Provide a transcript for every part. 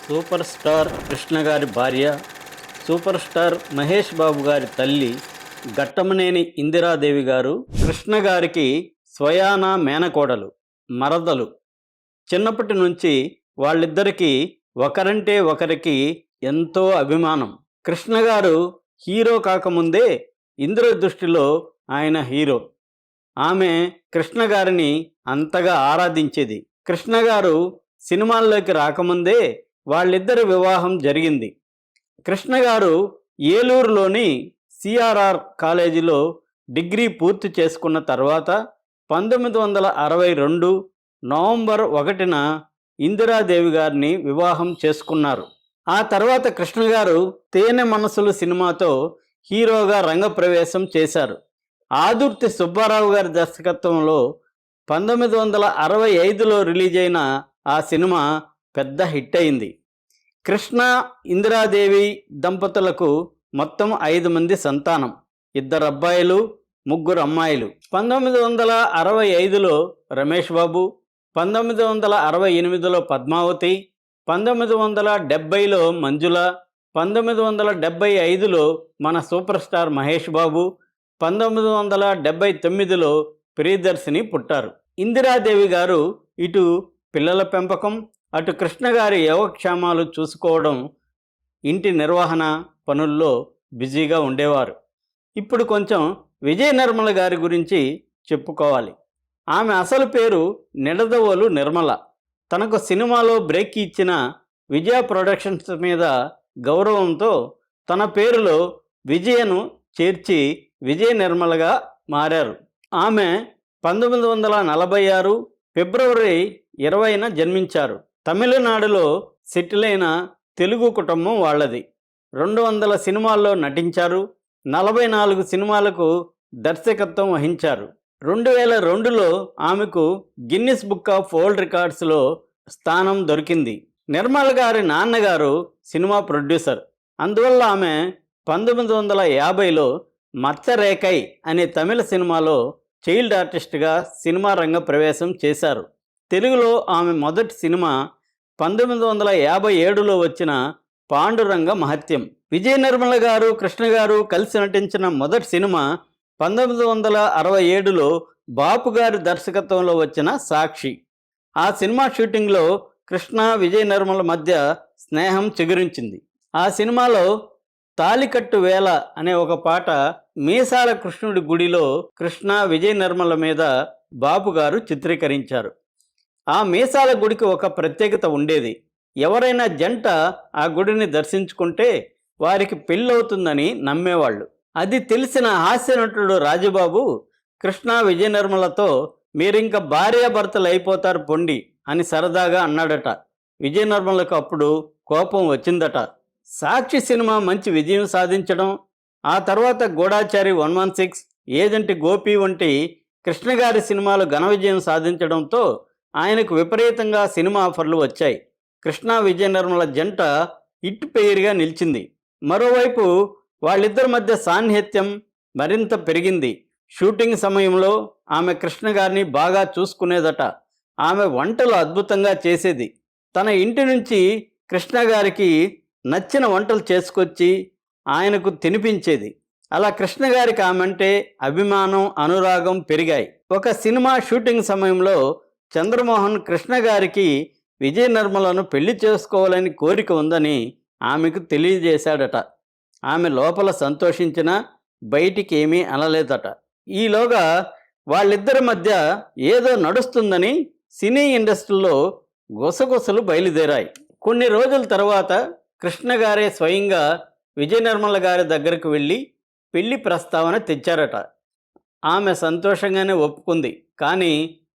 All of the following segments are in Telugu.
సూపర్ స్టార్ కృష్ణ గారి భార్య, సూపర్ స్టార్ మహేష్ బాబు గారి తల్లి ఘట్టమనేని ఇందిరాదేవి గారు కృష్ణ గారికి స్వయాన మేనకోడలు, మరదలు. చిన్నప్పటి నుంచి వాళ్ళిద్దరికీ ఒకరంటే ఒకరికి ఎంతో అభిమానం. కృష్ణ గారు హీరో కాకముందే ఇందిర దృష్టిలో ఆయన హీరో. ఆమె కృష్ణ గారిని అంతగా ఆరాధించేది. కృష్ణ గారు సినిమాల్లోకి రాకముందే వాళ్ళిద్దరి వివాహం జరిగింది. కృష్ణ గారు ఏలూరులోని సిఆర్ఆర్ కాలేజీలో డిగ్రీ పూర్తి చేసుకున్న తర్వాత 1962 నవంబర్ 1న ఇందిరాదేవి గారిని వివాహం చేసుకున్నారు. ఆ తర్వాత కృష్ణ గారు తేనె మనసులు సినిమాతో హీరోగా రంగప్రవేశం చేశారు. ఆదుర్తి సుబ్బారావు గారి దర్శకత్వంలో 1965లో రిలీజ్ అయిన ఆ సినిమా పెద్ద హిట్ అయింది. కృష్ణ ఇందిరాదేవి దంపతులకు మొత్తం 5 మంది సంతానం, 2 అబ్బాయిలు 3 అమ్మాయిలు. 1965లో రమేష్ బాబు, 1968లో పద్మావతి, 1970లో మంజుల, 1975లో మన సూపర్ స్టార్ మహేష్ బాబు, 1979లో ప్రియదర్శిని పుట్టారు. ఇందిరాదేవి గారు ఇటు పిల్లల పెంపకం, అటు కృష్ణ గారి యోగక్షేమాలు చూసుకోవడం, ఇంటి నిర్వహణ పనుల్లో బిజీగా ఉండేవారు. ఇప్పుడు కొంచెం విజయ నిర్మల గారి గురించి చెప్పుకోవాలి. ఆమె అసలు పేరు నిడదవోలు నిర్మల. తనకు సినిమాలో బ్రేక్ ఇచ్చిన విజయ ప్రొడక్షన్స్ మీద గౌరవంతో తన పేరులో విజయను చేర్చి విజయ నిర్మలగా మారారు. ఆమె 1946 ఫిబ్రవరి 20న జన్మించారు. తమిళనాడులో సెటిల్ అయిన తెలుగు కుటుంబం వాళ్ళది. 200 సినిమాల్లో నటించారు. 44 సినిమాలకు దర్శకత్వం వహించారు. 2002లో ఆమెకు గిన్నిస్ బుక్ ఆఫ్ వరల్డ్ రికార్డ్స్లో స్థానం దొరికింది. నిర్మల గారి నాన్నగారు సినిమా ప్రొడ్యూసర్. అందువల్ల ఆమె 1950లో మచ్చరేకై అనే తమిళ సినిమాలో చైల్డ్ ఆర్టిస్ట్గా సినిమా రంగ ప్రవేశం చేశారు. తెలుగులో ఆమె మొదటి సినిమా 1957లో వచ్చిన పాండురంగ మహత్యం. విజయ నిర్మల గారు కృష్ణ గారు కలిసి నటించిన మొదటి సినిమా 1967లో బాపు గారి దర్శకత్వంలో వచ్చిన సాక్షి. ఆ సినిమా షూటింగ్లో కృష్ణ విజయ నిర్మల మధ్య స్నేహం చిగురించింది. ఆ సినిమాలో తాలికట్టు వేళ అనే ఒక పాట మీసాల కృష్ణుడి గుడిలో కృష్ణ విజయ నిర్మల మీద బాపు గారు చిత్రీకరించారు. ఆ మీసాల గుడికి ఒక ప్రత్యేకత ఉండేది. ఎవరైనా జంట ఆ గుడిని దర్శించుకుంటే వారికి పెళ్ళవుతుందని నమ్మేవాళ్ళు. అది తెలిసిన హాస్యనటుడు రాజబాబు కృష్ణ విజయ నిర్మలతో మీరింక భార్యాభర్తలు అయిపోతారు పొండి అని సరదాగా అన్నాడట. విజయ నిర్మలకు అప్పుడు కోపం వచ్చిందట. సాక్షి సినిమా మంచి విజయం సాధించడం, ఆ తర్వాత గూఢాచారి 116, ఏజెంట్ గోపి వంటి కృష్ణ గారి సినిమాలు ఘన విజయం సాధించడంతో ఆయనకు విపరీతంగా సినిమా ఆఫర్లు వచ్చాయి. కృష్ణ విజయ నిర్మల జంట హిట్ పేరుగా నిలిచింది. మరోవైపు వాళ్ళిద్దరి మధ్య సాన్నిహిత్యం మరింత పెరిగింది. షూటింగ్ సమయంలో ఆమె కృష్ణ గారిని బాగా చూసుకునేదట. ఆమె వంటలు అద్భుతంగా చేసేది. తన ఇంటి నుంచి కృష్ణ గారికి నచ్చిన వంటలు చేసుకొచ్చి ఆయనకు తినిపించేది. అలా కృష్ణ గారికి ఆమె అంటే అభిమానం, అనురాగం పెరిగాయి. ఒక సినిమా షూటింగ్ సమయంలో చంద్రమోహన్ కృష్ణ గారికి విజయ నిర్మలను పెళ్లి చేసుకోవాలని కోరిక ఉందని ఆమెకు తెలియజేశాడట. ఆమె లోపల సంతోషించినా బయటికి ఏమీ అనలేదట. ఈలోగా వాళ్ళిద్దరి మధ్య ఏదో నడుస్తుందని సినీ ఇండస్ట్రీలో గుసగుసలు బయలుదేరాయి. కొన్ని రోజుల తర్వాత కృష్ణ గారే స్వయంగా విజయ నిర్మల గారి దగ్గరకు వెళ్ళి పెళ్లి ప్రస్తావన తెచ్చారట. ఆమె సంతోషంగానే ఒప్పుకుంది. కానీ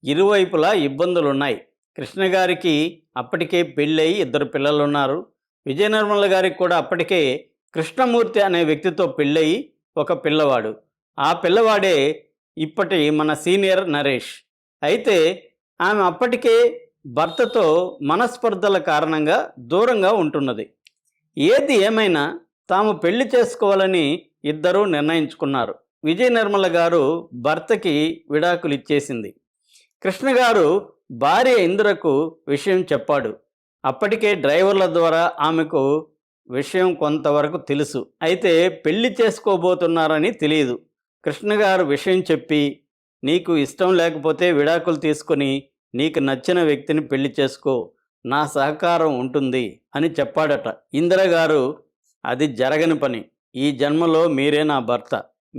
ఇరువైపులా ఇబ్బందులున్నాయి. కృష్ణ గారికి అప్పటికే పెళ్ళయి 2 పిల్లలున్నారు. విజయ నిర్మల గారికి కూడా అప్పటికే కృష్ణమూర్తి అనే వ్యక్తితో పెళ్ళయి ఒక పిల్లవాడు. ఆ పిల్లవాడే ఇప్పటి మన సీనియర్ నరేష్. అయితే ఆమె అప్పటికే భర్తతో మనస్పర్ధల కారణంగా దూరంగా ఉంటున్నది. ఏది ఏమైనా తాము పెళ్లి చేసుకోవాలని ఇద్దరూ నిర్ణయించుకున్నారు. విజయ నిర్మల గారు భర్తకి విడాకులు ఇచ్చేసింది. కృష్ణ గారు భార్య ఇందిరకు విషయం చెప్పాడు. అప్పటికే డ్రైవర్ల ద్వారా ఆమెకు విషయం కొంతవరకు తెలుసు. అయితే పెళ్లి చేసుకోబోతున్నారని తెలియదు. కృష్ణ గారు విషయం చెప్పి, నీకు ఇష్టం లేకపోతే విడాకులు తీసుకొని నీకు నచ్చిన వ్యక్తిని పెళ్లి చేసుకో, నా సహకారం ఉంటుంది అని చెప్పాడట. ఇందిరగారు అది జరగని పని, ఈ జన్మలో మీరే నా భర్త,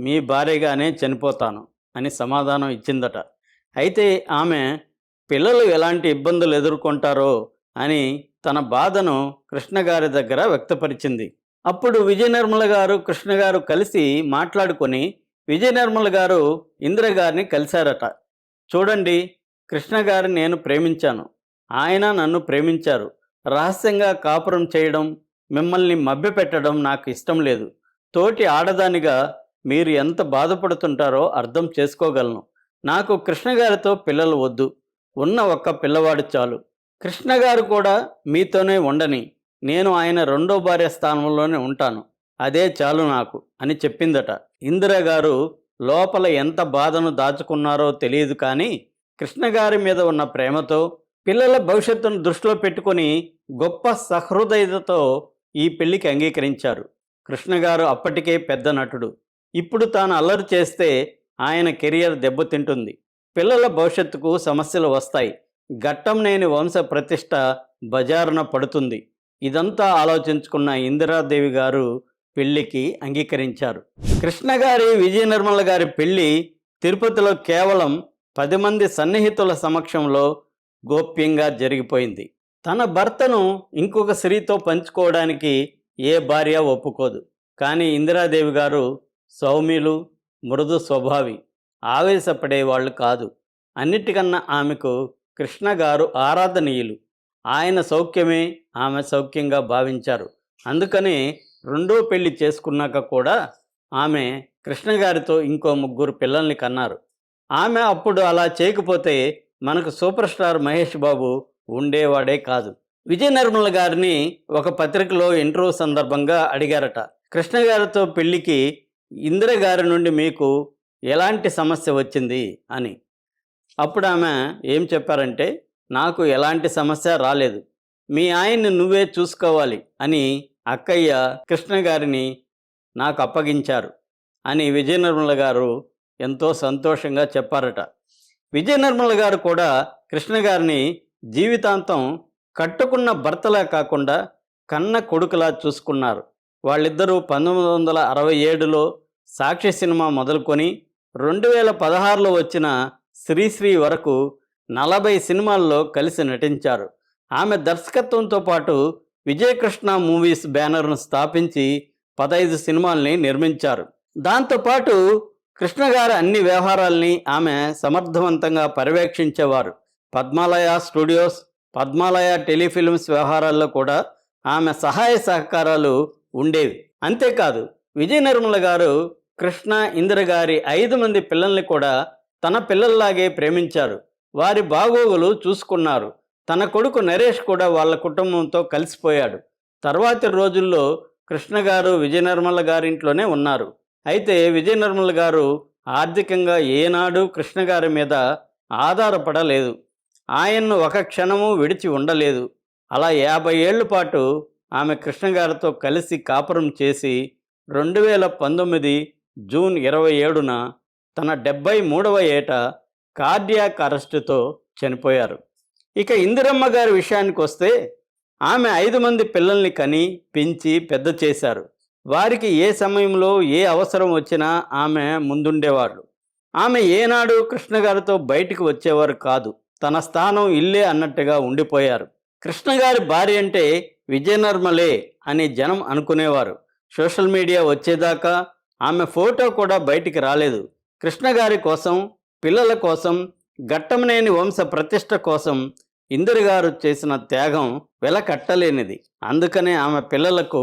మీ భార్యగానే చనిపోతాను అని సమాధానం ఇచ్చిందట. అయితే ఆమె పిల్లలు ఎలాంటి ఇబ్బందులు ఎదుర్కొంటారో అని తన బాధను కృష్ణగారి దగ్గర వ్యక్తపరిచింది. అప్పుడు విజయనిర్మల గారు కృష్ణ గారు కలిసి మాట్లాడుకొని విజయనిర్మల గారు ఇందిరగారిని కలిశారట. చూడండి, కృష్ణ గారిని నేను ప్రేమించాను, ఆయన నన్ను ప్రేమించారు. రహస్యంగా కాపురం చేయడం, మిమ్మల్ని మభ్యపెట్టడం నాకు ఇష్టం లేదు. తోటి ఆడదానిగా మీరు ఎంత బాధపడుతుంటారో అర్థం చేసుకోగలను. నాకు కృష్ణగారితో పిల్లలు వద్దు, ఉన్న ఒక్క పిల్లవాడు చాలు. కృష్ణగారు కూడా మీతోనే ఉండని, నేను ఆయన రెండో భార్య స్థానంలోనే ఉంటాను, అదే చాలు నాకు అని చెప్పిందట. ఇందిరగారు లోపల ఎంత బాధను దాచుకున్నారో తెలియదు, కానీ కృష్ణగారి మీద ఉన్న ప్రేమతో, పిల్లల భవిష్యత్తును దృష్టిలో పెట్టుకొని గొప్ప సహృదయతతో ఈ పెళ్లికి అంగీకరించారు. కృష్ణగారు అప్పటికే పెద్ద నటుడు. ఇప్పుడు తాను అల్లరి చేస్తే ఆయన కెరియర్ దెబ్బతింటుంది, పిల్లల భవిష్యత్తుకు సమస్యలు వస్తాయి, ఘట్టంనేని వంశ ప్రతిష్ట బజారున పడుతుంది. ఇదంతా ఆలోచించుకున్న ఇందిరాదేవి గారు పెళ్లికి అంగీకరించారు. కృష్ణగారి విజయనిర్మల గారి పెళ్లి తిరుపతిలో కేవలం 10 మంది సన్నిహితుల సమక్షంలో గోప్యంగా జరిగిపోయింది. తన భర్తను ఇంకొక స్త్రీతో పంచుకోవడానికి ఏ భార్య ఒప్పుకోదు. కానీ ఇందిరాదేవి గారు సౌమ్యులు, మృదు స్వభావి, ఆవేశపడేవాళ్ళు కాదు. అన్నిటికన్నా ఆమెకు కృష్ణగారు ఆరాధనీయులు. ఆయన సౌఖ్యమే ఆమె సౌఖ్యంగా భావించారు. అందుకనే రెండో పెళ్లి చేసుకున్నాక కూడా ఆమె కృష్ణగారితో ఇంకో 3 పిల్లల్ని కన్నారు. ఆమె అప్పుడు అలా చేయకపోతే మనకు సూపర్ స్టార్ మహేష్ బాబు ఉండేవాడే కాదు. విజయనిర్మల గారిని ఒక పత్రికలో ఇంటర్వ్యూ సందర్భంగా అడిగారట, కృష్ణగారితో పెళ్లికి ఇందిరగారి నుండి మీకు ఎలాంటి సమస్య వచ్చింది అని. అప్పుడు ఆమె ఏం చెప్పారంటే, నాకు ఎలాంటి సమస్య రాలేదు, మీ ఆయన్ని నువ్వే చూసుకోవాలి అని అక్కయ్య కృష్ణగారిని నాకు అప్పగించారు అని విజయనిర్మల గారు ఎంతో సంతోషంగా చెప్పారట. విజయనిర్మల గారు కూడా కృష్ణగారిని జీవితాంతం కట్టుకున్న భర్తలా కాకుండా కన్న కొడుకులా చూసుకున్నారు. వాళ్ళిద్దరూ 1967లో సాక్షి సినిమా మొదలుకొని 2016లో వచ్చిన శ్రీశ్రీ వరకు 40 సినిమాల్లో కలిసి నటించారు. ఆమె దర్శకత్వంతో పాటు విజయకృష్ణ మూవీస్ బ్యానర్ను స్థాపించి 15 సినిమాల్ని నిర్మించారు. దాంతోపాటు కృష్ణగారి అన్ని వ్యవహారాల్ని ఆమె సమర్థవంతంగా పర్యవేక్షించేవారు. పద్మాలయ స్టూడియోస్, పద్మాలయ టెలిఫిల్మ్స్ వ్యవహారాల్లో కూడా ఆమె సహాయ సహకారాలు ఉండేవి. అంతేకాదు, విజయనిర్మల గారు కృష్ణ, ఇందిరగారి 5 మంది పిల్లల్ని కూడా తన పిల్లల్లాగే ప్రేమించారు. వారి బాగోగులు చూసుకున్నారు. తన కొడుకు నరేష్ కూడా వాళ్ళ కుటుంబంతో కలిసిపోయాడు. తర్వాతి రోజుల్లో కృష్ణగారు విజయనిర్మల గారింట్లోనే ఉన్నారు. అయితే విజయనిర్మల గారు ఆర్థికంగా ఏనాడు కృష్ణగారి మీద ఆధారపడలేదు. ఆయన్ను ఒక క్షణము విడిచి ఉండలేదు. అలా 50 ఏళ్ల పాటు ఆమె కృష్ణగారితో కలిసి కాపురం చేసి 2019 జూన్ 27న తన 73వ ఏట కార్డియాక్ అరెస్టుతో చనిపోయారు. ఇక ఇందిరమ్మ గారి విషయానికి వస్తే, ఆమె 5 మంది పిల్లల్ని కని పెంచి పెద్ద చేశారు. వారికి ఏ సమయంలో ఏ అవసరం వచ్చినా ఆమె ముందుండేవాళ్ళు. ఆమె ఏనాడు కృష్ణగారితో బయటికి వచ్చేవారు కాదు. తన స్థానం ఇల్లే అన్నట్టుగా ఉండిపోయారు. కృష్ణగారి భార్య అంటే విజయనిర్మలే అని జనం అనుకునేవారు. సోషల్ మీడియా వచ్చేదాకా ఆమె ఫోటో కూడా బయటికి రాలేదు. కృష్ణగారి కోసం, పిల్లల కోసం, ఘట్టంనేని వంశ ప్రతిష్ట కోసం ఇందిరగారు చేసిన త్యాగం వెలకట్టలేనిది. అందుకనే ఆమె పిల్లలకు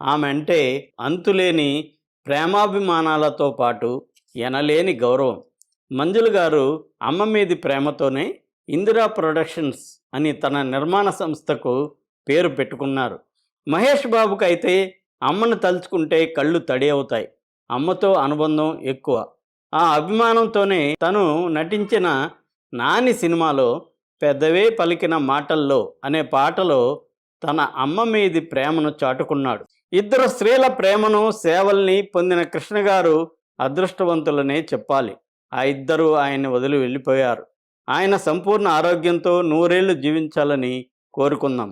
ఆమె అంటే అంతులేని ప్రేమాభిమానాలతో పాటు ఎనలేని గౌరవం. మంజులు గారు అమ్మ మీది ప్రేమతోనే ఇందిరా ప్రొడక్షన్స్ అని తన నిర్మాణ సంస్థకు పేరు పెట్టుకున్నారు. మహేష్ బాబుకి అయితే అమ్మను తలుచుకుంటే కళ్ళు తడి అవుతాయి. అమ్మతో అనుబంధం ఎక్కువ. ఆ అభిమానంతోనే తను నటించిన నాని సినిమాలో పెదవే పలికిన మాటల్లో అనే పాటలో తన అమ్మ మీది ప్రేమను చాటుకున్నాడు. ఇద్దరు స్త్రీల ప్రేమను సేవల్ని పొందిన కృష్ణ గారు అదృష్టవంతులనే చెప్పాలి. ఆ ఇద్దరు ఆయన్ని వదిలి వెళ్ళిపోయారు. ఆయన సంపూర్ణ ఆరోగ్యంతో 100 ఏళ్ళు జీవించాలని కోరుకుందాం.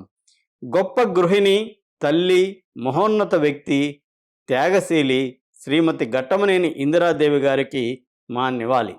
గొప్ప గృహిణి, తల్లి, మహోన్నత వ్యక్తి, త్యాగశీలి శ్రీమతి ఘట్టమనేని ఇందిరాదేవి గారికి మా నివాళి.